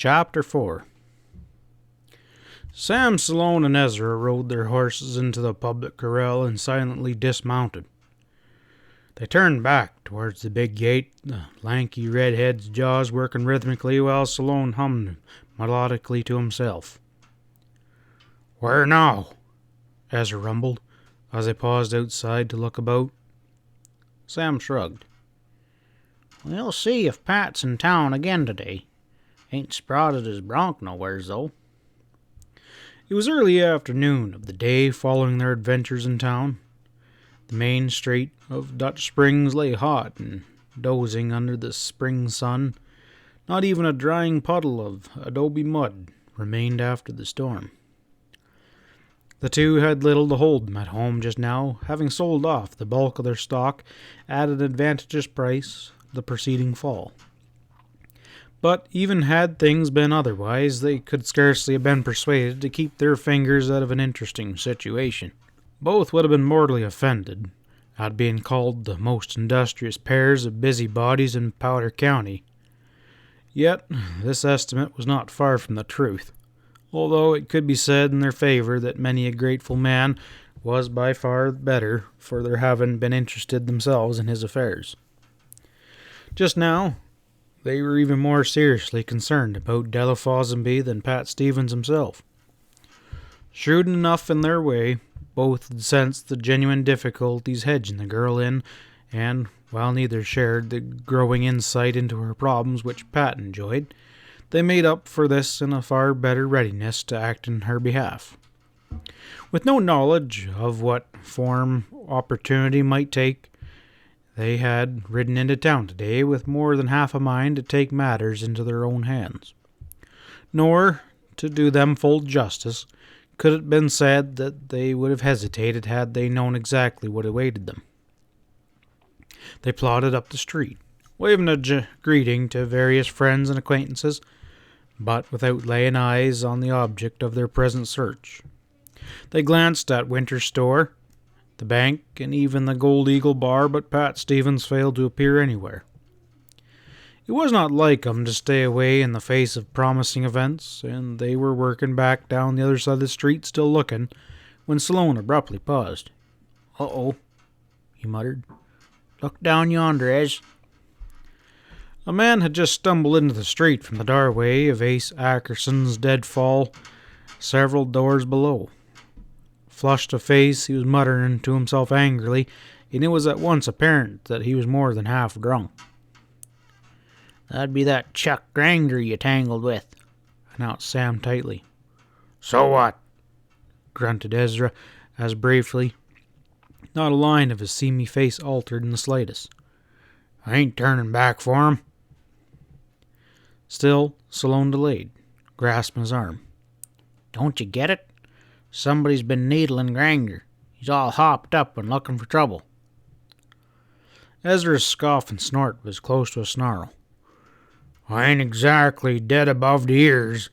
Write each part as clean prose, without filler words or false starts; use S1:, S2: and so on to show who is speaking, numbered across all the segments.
S1: Chapter 4. Sam, Sloane, and Ezra rode their horses into the public corral and silently dismounted. They turned back towards the big gate, the lanky redhead's jaws working rhythmically while Sloane hummed melodically to himself. "Where now?" Ezra rumbled, as they paused outside to look about. Sam shrugged. "We'll see if Pat's in town again today. Ain't sprouted his bronc nowheres, though." It was early afternoon of the day following their adventures in town. The main street of Dutch Springs lay hot and dozing under the spring sun. Not even a drying puddle of adobe mud remained after the storm. The two had little to hold them at home just now, having sold off the bulk of their stock at an advantageous price the preceding fall. But even had things been otherwise, they could scarcely have been persuaded to keep their fingers out of an interesting situation. Both would have been mortally offended at being called the most industrious pairs of busybodies in Powder County. Yet this estimate was not far from the truth, although it could be said in their favor that many a grateful man was by far better for their having been interested themselves in his affairs. Just now, they were even more seriously concerned about Della Follonsbees than Pat Stevens himself. Shrewd enough in their way, both had sensed the genuine difficulties hedging the girl in, and, while neither shared the growing insight into her problems which Pat enjoyed, they made up for this in a far better readiness to act in her behalf. With no knowledge of what form opportunity might take, they had ridden into town today with more than half a mind to take matters into their own hands. Nor, to do them full justice, could it been said that they would have hesitated had they known exactly what awaited them. They plodded up the street, waving a greeting to various friends and acquaintances, but without laying eyes on the object of their present search. They glanced at Winter's store, the bank, and even the Gold Eagle bar, but Pat Stevens failed to appear anywhere. It was not like him to stay away in the face of promising events, and they were working back down the other side of the street, still looking, when Sloane abruptly paused. "Uh-oh," he muttered. "Look down yonder, Ez." A man had just stumbled into the street from the doorway of Ace Ackerson's deadfall several doors below. Flushed of face, he was muttering to himself angrily, and it was at once apparent that he was more than half drunk. "That'd be that Chuck Granger you tangled with," announced Sam tightly. "So what?" grunted Ezra as briefly. Not a line of his seamy face altered in the slightest. "I ain't turning back for him." Still, Sloane delayed, grasping his arm. "Don't you get it? Somebody's been needling Granger. He's all hopped up and looking for trouble." Ezra's scoff and snort was close to a snarl. "I ain't exactly dead above the ears,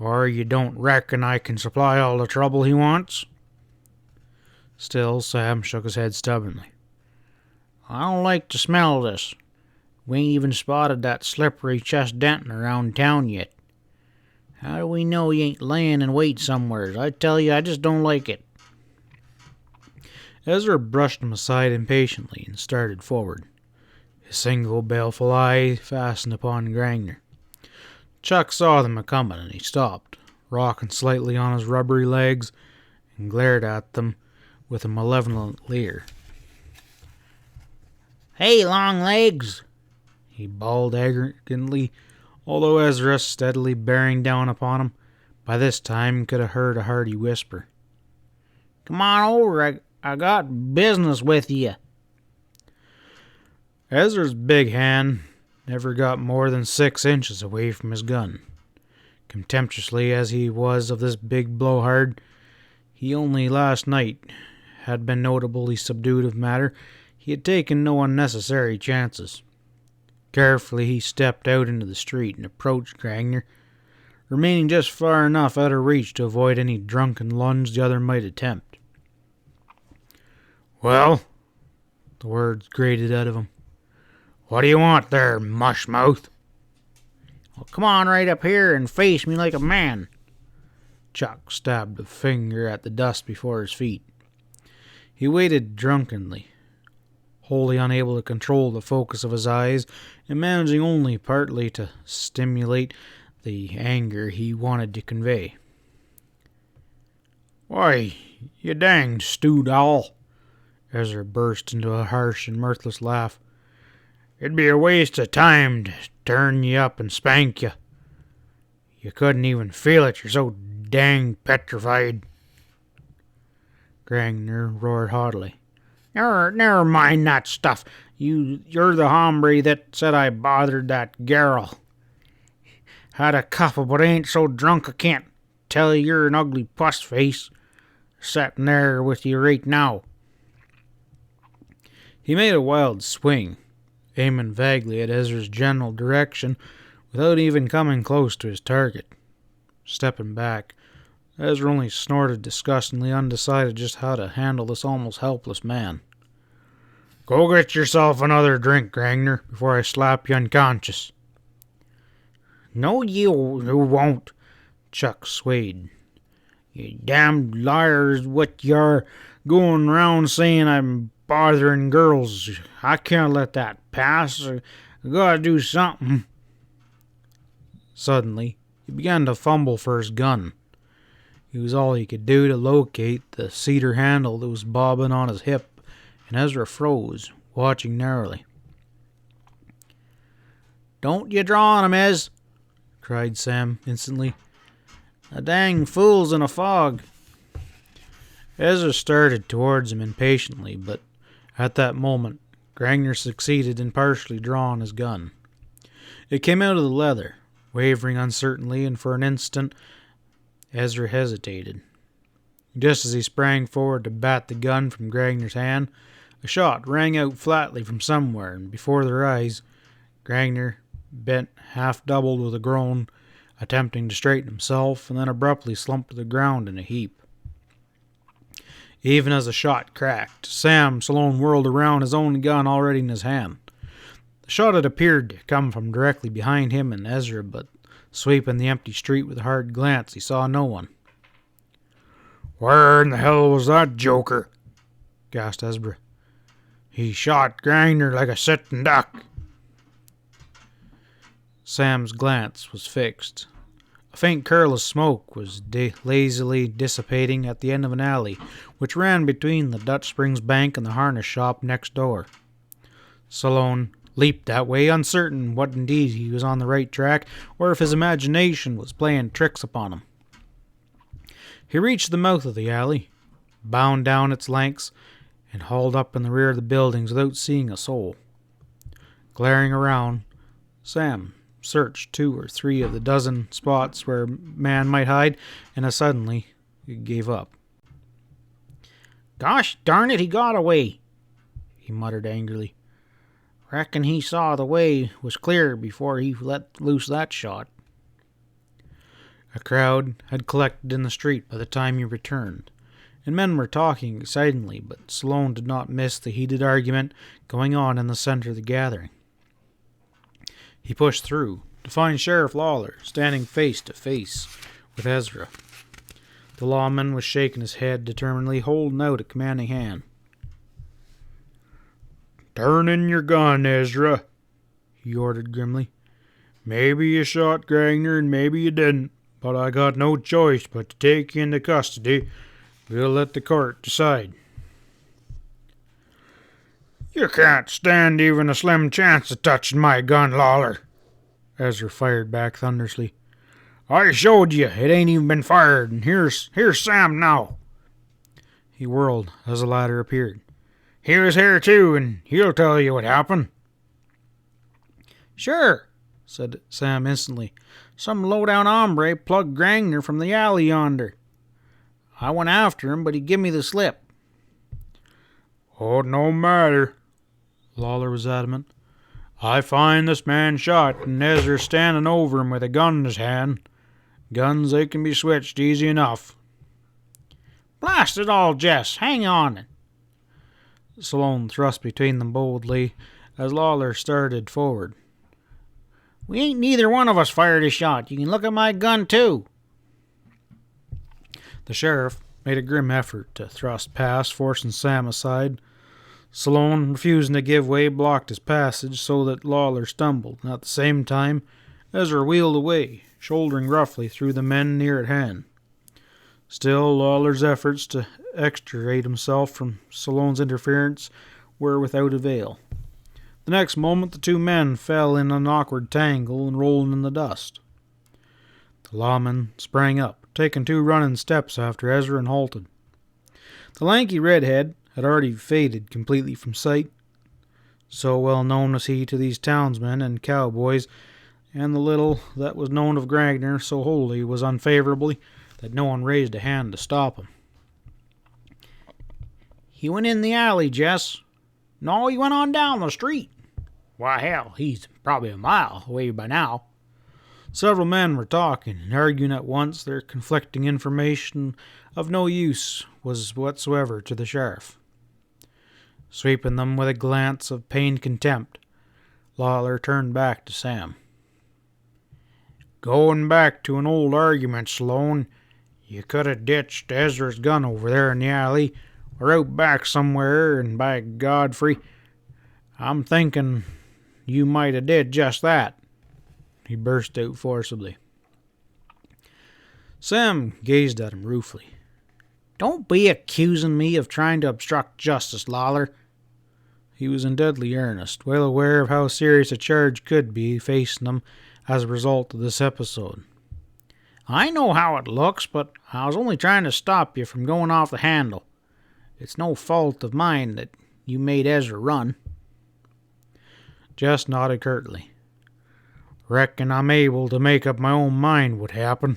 S1: or you don't reckon I can supply all the trouble he wants?" Still, Sam shook his head stubbornly. "I don't like the smell of this. We ain't even spotted that slippery-chest Denton around town yet. How do we know he ain't laying in wait somewheres? I tell you, I just don't like it." Ezra brushed him aside impatiently and started forward, his single baleful eye fastened upon Granner. Chuck saw them a-comin', and he stopped, rocking slightly on his rubbery legs, and glared at them with a malevolent leer. "Hey, long legs!" he bawled arrogantly, although Ezra, steadily bearing down upon him, by this time could have heard a hearty whisper. "Come on over, I got business with you." Ezra's big hand never got more than 6 inches away from his gun. Contemptuously as he was of this big blowhard, he only last night had been notably subdued of matter. He had taken no unnecessary chances. Carefully he stepped out into the street and approached Granner, remaining just far enough out of reach to avoid any drunken lunge the other might attempt. "Well," the words grated out of him, "what do you want there, mushmouth?" Well, come on right up here and face me like a man. Chuck stabbed a finger at the dust before his feet. He waited drunkenly, wholly unable to control the focus of his eyes, and managing only partly to stimulate the anger he wanted to convey. Why, you danged stewed owl! Ezra burst into a harsh and mirthless laugh. It'd be a waste of time to turn you up and spank you. You couldn't even feel it, you're so dang petrified. Granner roared haughtily. Never mind that stuff. You're the hombre that said I bothered that girl. Had a couple, but I ain't so drunk I can't tell you're an ugly puss face. Sitting there with you right now. He made a wild swing, aiming vaguely at Ezra's general direction without even coming close to his target. Stepping back, Ezra only snorted disgustingly, undecided just how to handle this almost helpless man. Go get yourself another drink, Granner, before I slap you unconscious. No, you won't, Chuck swayed. You damned liars, what you're going round saying I'm bothering girls. I can't let that pass. I gotta do something. Suddenly, he began to fumble for his gun. It was all he could do to locate the cedar handle that was bobbing on his hip, and Ezra froze, watching narrowly. Don't you draw on him, Ez, cried Sam instantly. The dang fool's in a fog. Ezra started towards him impatiently, but at that moment, Granner succeeded in partially drawing his gun. It came out of the leather, wavering uncertainly, and for an instant Ezra hesitated. Just as he sprang forward to bat the gun from Granger's hand, a shot rang out flatly from somewhere, and before their eyes, Granner bent half-doubled with a groan, attempting to straighten himself, and then abruptly slumped to the ground in a heap. Even as the shot cracked, Sam Sloan whirled around, his own gun already in his hand. The shot had appeared to come from directly behind him and Ezra, but sweeping the empty street with a hard glance, he saw no one. Where in the hell was that joker? Gasped Ezra. He shot Granner like a sitting duck. Sam's glance was fixed. A faint curl of smoke was lazily dissipating at the end of an alley, which ran between the Dutch Springs Bank and the harness shop next door. Sloan leaped that way, uncertain what indeed he was on the right track, or if his imagination was playing tricks upon him. He reached the mouth of the alley, bound down its lengths, and hauled up in the rear of the buildings without seeing a soul. Glaring around, Sam searched 2 or 3 of the dozen spots where a man might hide, and as suddenly he gave up. Gosh darn it, he got away, he muttered angrily. Reckon he saw the way was clear before he let loose that shot. A crowd had collected in the street by the time he returned, and men were talking excitedly, but Sloan did not miss the heated argument going on in the center of the gathering. He pushed through to find Sheriff Lawler standing face to face with Ezra. The lawman was shaking his head determinedly, holding out a commanding hand. Turn in your gun, Ezra, he ordered grimly. Maybe you shot Granner and maybe you didn't, but I got no choice but to take you into custody. We'll let the court decide. You can't stand even a slim chance of touching my gun, Lawler, Ezra fired back thunderously. I showed you it ain't even been fired, and here's Sam now. He whirled as the latter appeared. He was here too, and he'll tell you what happened. Sure, said Sam instantly. Some low-down hombre plugged Granner from the alley yonder. I went after him, but he give me the slip. Oh, no matter, Lawler was adamant. I find this man shot, and Ezra standing over him with a gun in his hand. Guns, they can be switched easy enough. Blast it all, Jess, hang on. Sloan thrust between them boldly as Lawler started forward. We ain't neither one of us fired a shot. You can look at my gun, too. The sheriff made a grim effort to thrust past, forcing Sam aside. Sloan, refusing to give way, blocked his passage so that Lawler stumbled, and at the same time Ezra wheeled away, shouldering roughly through the men near at hand. Still, Lawler's efforts to extricate himself from Sloan's interference were without avail. The next moment the two men fell in an awkward tangle and rolled in the dust. The lawman sprang up, taking 2 running steps after Ezra, and halted. The lanky redhead had already faded completely from sight. So well known was he to these townsmen and cowboys, and the little that was known of Granner so wholly was unfavorably, that no one raised a hand to stop him. "He went in the alley, Jess." "No, he went on down the street." "Why, hell, he's probably a mile away by now." Several men were talking and arguing at once. Their conflicting information of no use was whatsoever to the sheriff. Sweeping them with a glance of pained contempt, Lawler turned back to Sam. "Going back to an old argument, Sloan, you could have ditched Ezra's gun over there in the alley, or out back somewhere, and by Godfrey, I'm thinking you might have did just that," he burst out forcibly. Sam gazed at him ruefully. "Don't be accusing me of trying to obstruct justice, Lawler." He was in deadly earnest, well aware of how serious a charge could be facing him as a result of this episode. "I know how it looks, but I was only trying to stop you from going off the handle. It's no fault of mine that you made Ezra run." Jess nodded curtly. "Reckon I'm able to make up my own mind what happened."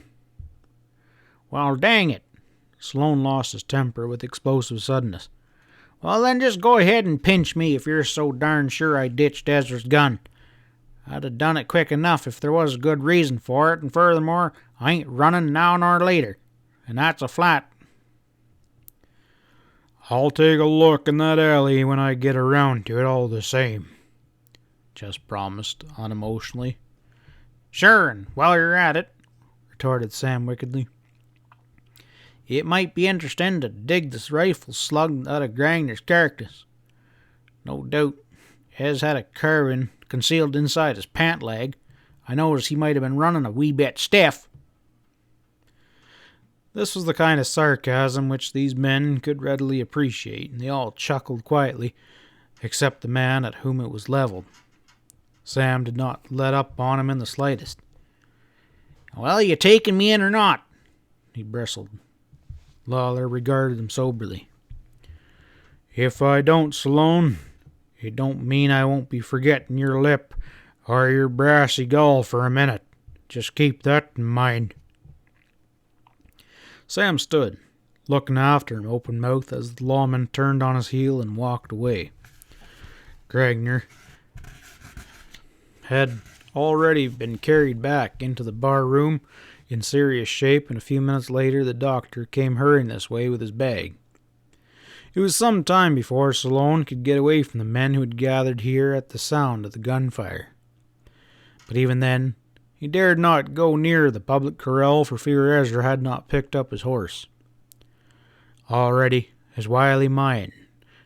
S1: "Well, dang it." Sloan lost his temper with explosive suddenness. "Well, then just go ahead and pinch me if you're so darn sure I ditched Ezra's gun. I'd have done it quick enough if there was a good reason for it, and furthermore, I ain't running now nor later, and that's a flat." "I'll take a look in that alley when I get around to it all the same," Jess promised unemotionally. "Sure, and while you're at it," retorted Sam wickedly, "it might be interesting to dig this rifle slug out of Granger's carcass. No doubt Ez had a carabine concealed inside his pant leg. I noticed he might have been running a wee bit stiff." This was the kind of sarcasm which these men could readily appreciate, and they all chuckled quietly, except the man at whom it was leveled. Sam did not let up on him in the slightest. "Well, you taking me in or not?" he bristled. Lawler regarded him soberly. "If I don't, Sloan, it don't mean I won't be forgetting your lip or your brassy gull for a minute. Just keep that in mind." Sam stood, looking after him open-mouthed as the lawman turned on his heel and walked away. Granner had already been carried back into the bar room in serious shape, and a few minutes later the doctor came hurrying this way with his bag. It was some time before Sloan could get away from the men who had gathered here at the sound of the gunfire. But even then, he dared not go near the public corral for fear Ezra had not picked up his horse. Already, his wily mind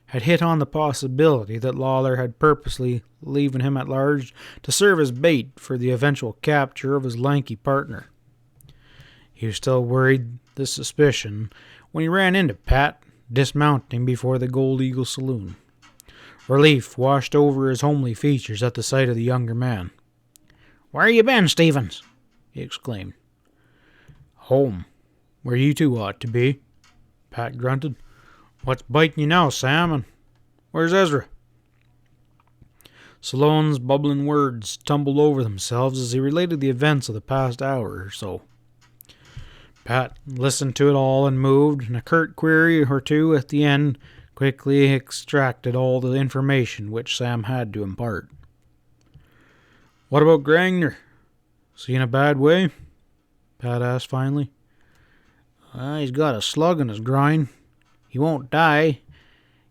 S1: had hit on the possibility that Lawler had purposely leaving him at large to serve as bait for the eventual capture of his lanky partner. He was still worried this suspicion when he ran into Pat, dismounting before the Gold Eagle Saloon. Relief washed over his homely features at the sight of the younger man. "Where you been, Stevens?" he exclaimed. "Home, where you two ought to be," Pat grunted. "What's biting you now, Sam, and where's Ezra?" Sloan's bubbling words tumbled over themselves as he related the events of the past hour or so. Pat listened to it all and moved, and a curt query or two at the end quickly extracted all the information which Sam had to impart. "What about Granner? Is he in a bad way?" Pat asked finally. "He's got a slug in his groin. He won't die.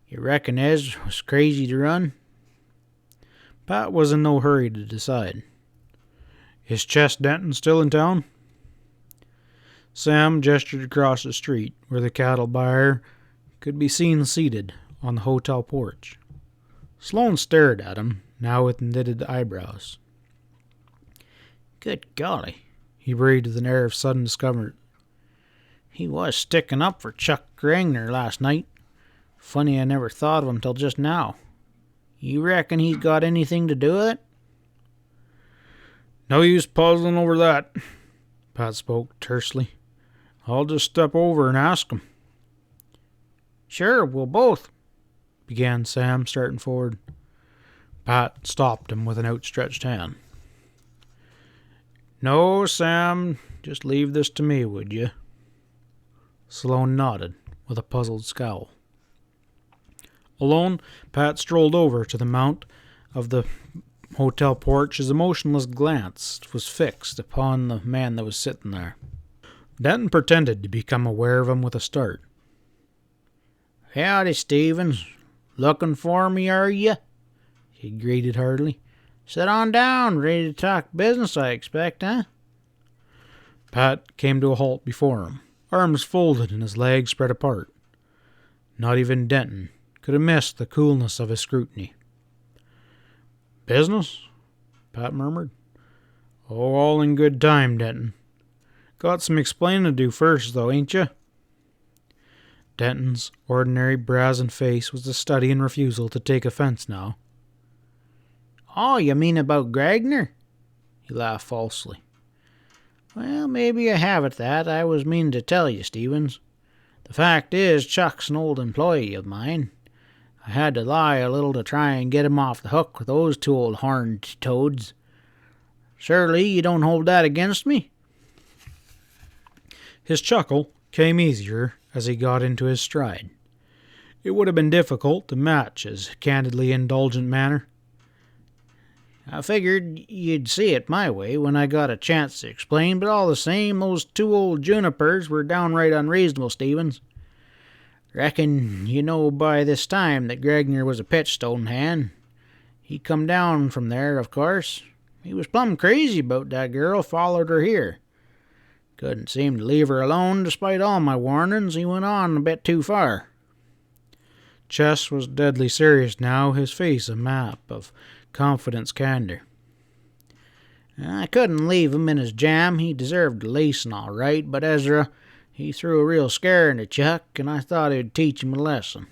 S1: You reckon Ez was crazy to run?" Pat was in no hurry to decide. Is Chess Denton still in town? Sam gestured across the street, where the cattle buyer could be seen seated on the hotel porch. Sloane stared at him, now with knitted eyebrows. Good golly, he breathed with an air of sudden discomfort. He was sticking up for Chuck Granner last night. Funny I never thought of him till just now. You reckon he's got anything to do with it? No use puzzling over that, Pat spoke tersely. I'll just step over and ask him. Sure, we'll both, began Sam, starting forward. Pat stopped him with an outstretched hand. No, Sam, just leave this to me, would you? Sloane nodded, with a puzzled scowl. Alone, Pat strolled over to the mount of the hotel porch. His emotionless glance was fixed upon the man that was sitting there. Denton pretended to become aware of him with a start. Howdy, Stevens. Looking for me, are you? He greeted heartily. Sit on down, ready to talk business, I expect, huh? Pat came to a halt before him, arms folded and his legs spread apart. Not even Denton could have missed the coolness of his scrutiny. Business? Pat murmured. Oh, all in good time, Denton. Got some explaining to do first, though, ain't you? Denton's ordinary brazen face was a study in refusal to take offense now. Oh, you mean about Granner? He laughed falsely. Well, maybe I have at that. I was meaning to tell you, Stevens. The fact is, Chuck's an old employee of mine. I had to lie a little to try and get him off the hook with those two old horned toads. Surely you don't hold that against me? His chuckle came easier as he got into his stride. It would have been difficult to match his candidly indulgent manner. I figured you'd see it my way when I got a chance to explain, but all the same, those two old junipers were downright unreasonable, Stevens. Reckon you know by this time that Granner was a pitchstone hand. He come down from there, of course. He was plumb crazy about that girl, followed her here. Couldn't seem to leave her alone, despite all my warnings. He went on a bit too far. Chess was deadly serious now, his face a map of confidence candor. I couldn't leave him in his jam. He deserved a lacing all right, but Ezra, he threw a real scare into Chuck, and I thought it'd teach him a lesson.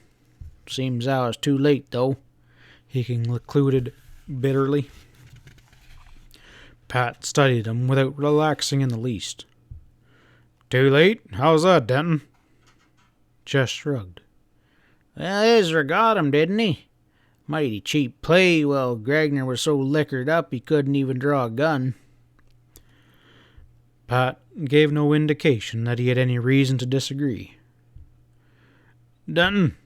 S1: Seems I was too late, though, he concluded bitterly. Pat studied him without relaxing in the least. Too late? How's that, Denton? Chess shrugged. Well, Ezra got him, didn't he? Mighty cheap play. Well, Granner was so liquored up he couldn't even draw a gun. Pat gave no indication that he had any reason to disagree. Denton,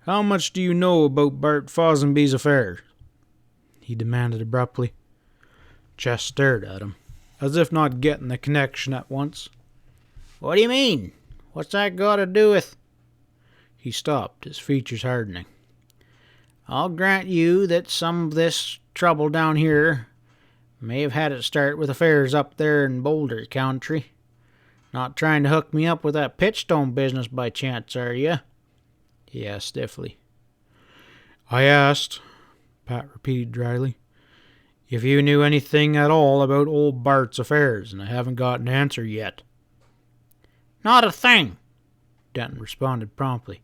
S1: how much do you know about Bart Follonsbees' affairs? He demanded abruptly. Chess stared at him, as if not getting the connection at once. What do you mean? What's that got to do with... He stopped, his features hardening. I'll grant you that some of this trouble down here may have had its start with affairs up there in Boulder country. Not trying to hook me up with that pitchstone business by chance, are you? He asked stiffly. I asked, Pat repeated dryly, if you knew anything at all about old Bart's affairs, and I haven't got an answer yet. Not a thing, Denton responded promptly.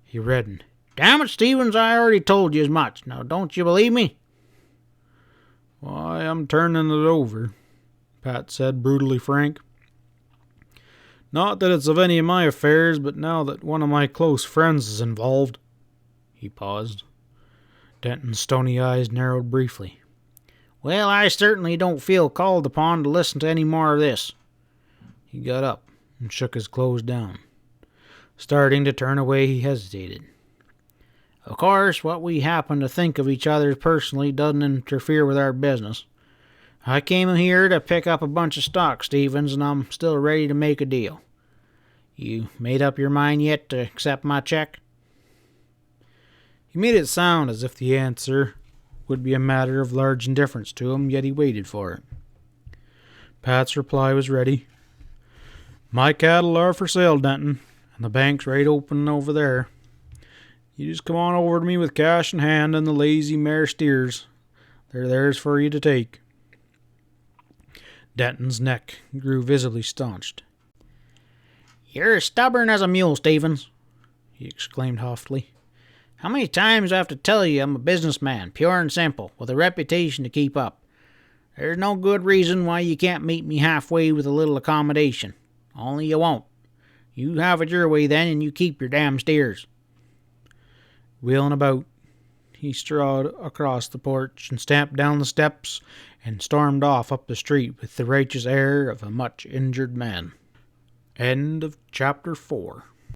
S1: He reddened. Damn it, Stevens, I already told you as much. Now, don't you believe me? Why, I'm turning it over, Pat said, brutally frank. Not that it's of any of my affairs, but now that one of my close friends is involved. He paused. Denton's stony eyes narrowed briefly. Well, I certainly don't feel called upon to listen to any more of this. He got up and shook his clothes down. Starting to turn away, he hesitated. Of course, what we happen to think of each other personally doesn't interfere with our business. I came here to pick up a bunch of stock, Stevens, and I'm still ready to make a deal. You made up your mind yet to accept my check? He made it sound as if the answer would be a matter of large indifference to him, yet he waited for it. Pat's reply was ready. My cattle are for sale, Denton, and the bank's right open over there. You just come on over to me with cash in hand and the lazy mare steers. They're theirs for you to take. Denton's neck grew visibly staunched. You're as stubborn as a mule, Stevens, he exclaimed haughtily. How many times do I have to tell you I'm a businessman, pure and simple, with a reputation to keep up? There's no good reason why you can't meet me halfway with a little accommodation. Only you won't. You have it your way then, and you keep your damn steers. Wheeling about, he strode across the porch and stamped down the steps and stormed off up the street with the righteous air of a much injured man. End of chapter 4.